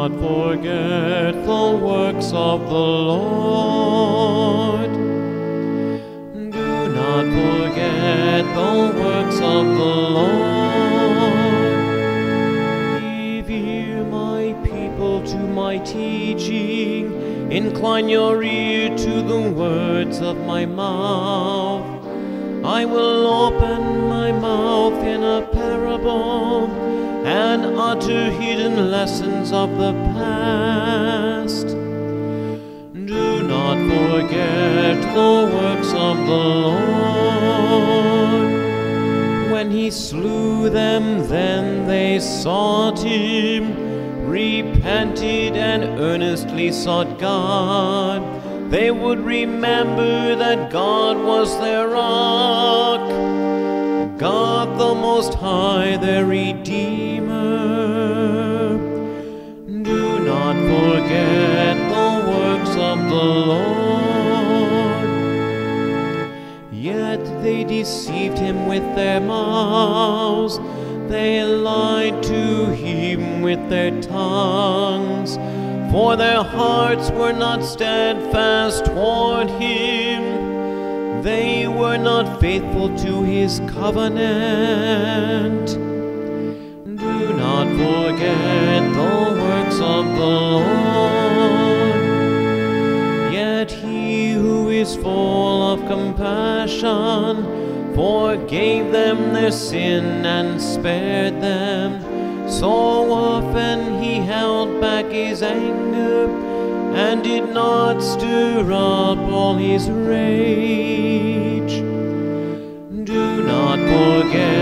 not forget the works of the Lord. Do not forget the works of the Lord. Give ear, my people, to my teaching. Incline your ear to the words of my mouth. I will open my mouth in a parable and utter hidden lessons of the past. Do not forget the works of the Lord. When he slew them, then they sought him, repented and earnestly sought God. They would remember that God was their rock, God the Most High, their Redeemer. Do not forget the works of the Lord. Yet they deceived him with their mouths, they lied to him with their tongues. For their hearts were not steadfast toward him, they were not faithful to his covenant. Do not forget the works of the Lord. Yet he who is full of compassion forgave them their sin and spared them. So often he held back his anger and did not stir up all his rage. Do not forget